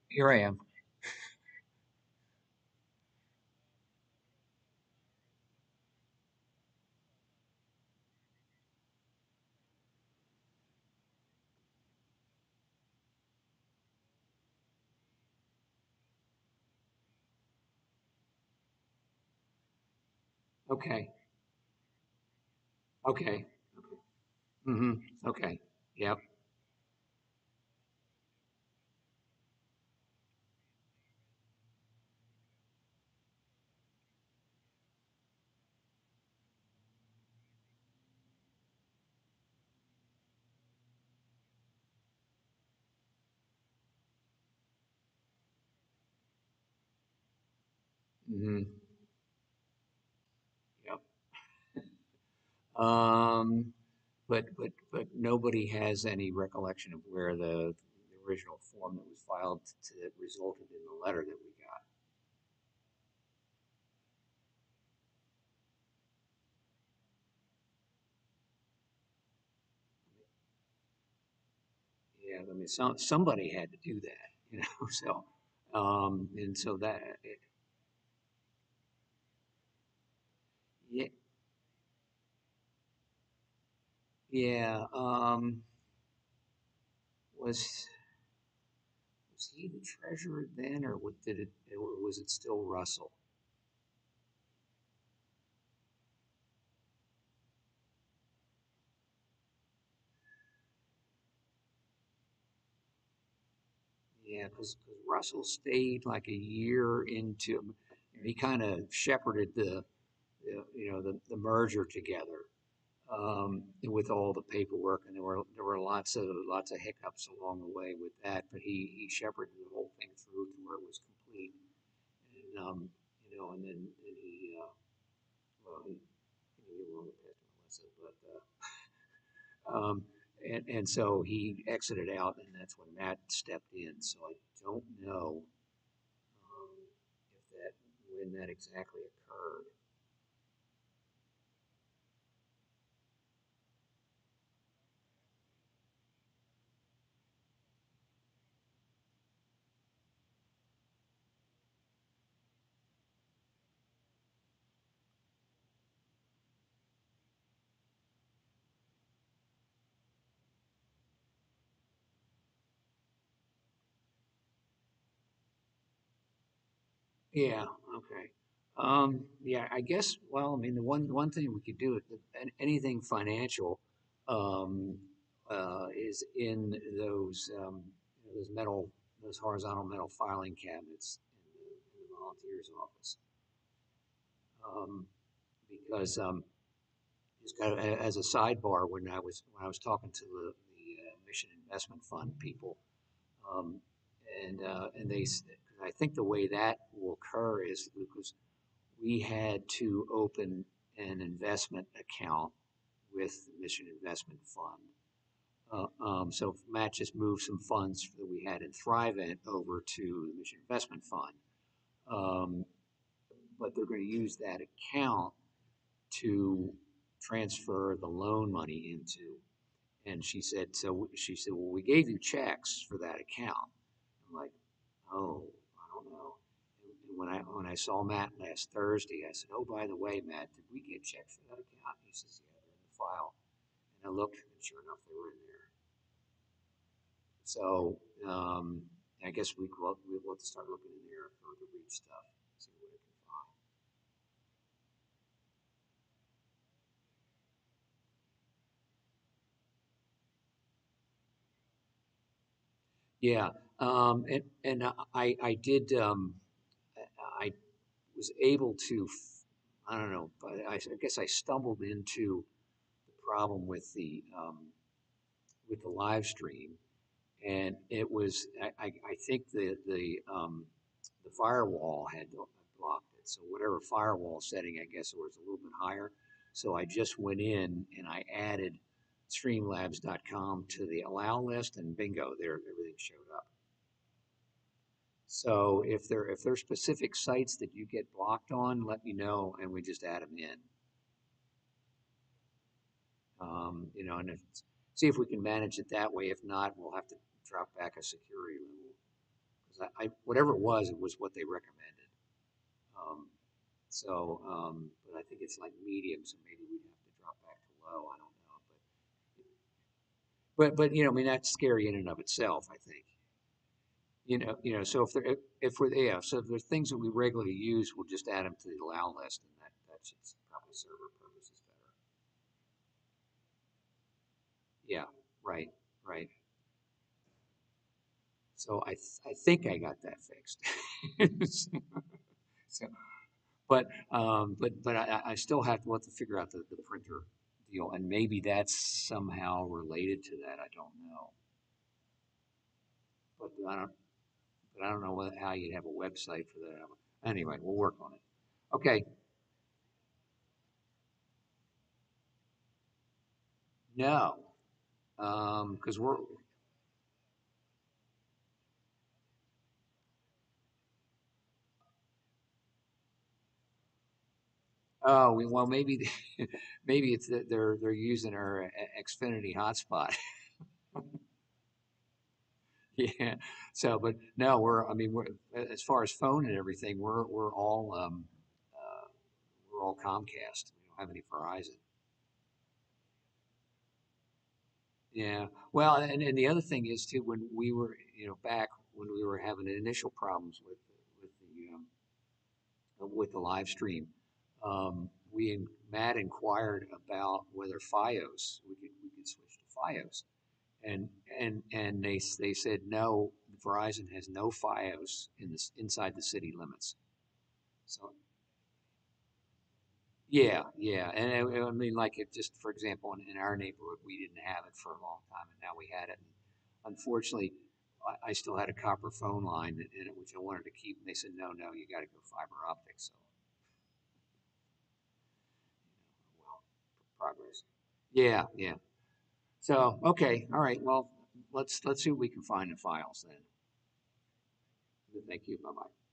Here I am. Okay. Okay. Mm-hmm. Okay. Yep. Mm-hmm. Yep. Um, but nobody has any recollection of where the original form that was filed that resulted in the letter that we got. Yeah, I mean, somebody had to do that, you know. So, and so that, yeah, yeah. Was was he the treasurer then, or what did it, or was it still Russell? Yeah, because Russell stayed like a year into, he kind of shepherded the merger together with all the paperwork, and there were lots of hiccups along the way with that, but he shepherded the whole thing through to where it was complete, and and then he well he wrong with Pastor Melissa, um, and so he exited out, and that's when Matt stepped in. So I don't know if that when that exactly occurred. Yeah. Okay. Yeah. I guess. Well, I mean, the one thing we could do is anything financial um, is in those metal those horizontal metal filing cabinets in the volunteer's office. Um, because just kind of as a sidebar, when I was talking to the Mission Investment Fund people, um, and I think the way that will occur is because we had to open an investment account with the Mission Investment Fund. So Matt just moved some funds that we had in Thrivent over to the Mission Investment Fund. Um, but they're going to use that account to transfer the loan money into. And she said, well, we gave you checks for that account. I'm like, oh, I don't know. And when I saw Matt last Thursday, I said, oh, by the way, Matt, did we get checks for that account? He says, yeah, they're in the file. And I looked, and sure enough, they were in there. So I guess we'll have to start looking in there for the reach stuff, see what it can find. Yeah, and I did I was able to I don't know, but I guess I stumbled into the problem with the live stream, and it was I think the firewall had blocked it. So whatever firewall setting, I guess it was a little bit higher. So I just went in and I added streamlabs.com to the allow list, and bingo, there everything showed up. So if there's specific sites that you get blocked on, let me know, and we just add them in. And see if we can manage it that way. If not, we'll have to drop back a security level whatever it was what they recommended. Um, but I think it's like medium, so maybe we'd have to drop back to low. I don't know, but I mean, that's scary in and of itself. I think. So if we're yeah, so if there's things that we regularly use, we'll just add them to the allow list, and that should probably serve our purposes better. Yeah, right, right. So I think I got that fixed. So, but I still have to figure out the printer deal, and maybe that's somehow related to that. I don't know, but I don't know how you'd have a website for that. Anyway, we'll work on it. Okay, no, because we're well maybe maybe it's that they're using our Xfinity hotspot. Yeah. So, but no, I mean, as far as phone and everything, we're all Comcast. We don't have any Verizon. Yeah. Well, and the other thing is too, when we were, back when we were having initial problems with the live stream, Matt inquired about whether FiOS we could switch to FiOS, and they said no, Verizon has no FiOS inside the city limits. So yeah, yeah, and I mean, like it just for example, in our neighborhood, we didn't have it for a long time, and now we had it. And unfortunately, I still had a copper phone line in it, which I wanted to keep. And they said, no, no, you got to go fiber optics. So, well, progress. Yeah, yeah. So, okay, all right. Well, let's see what we can find in files then. Thank you. Bye bye.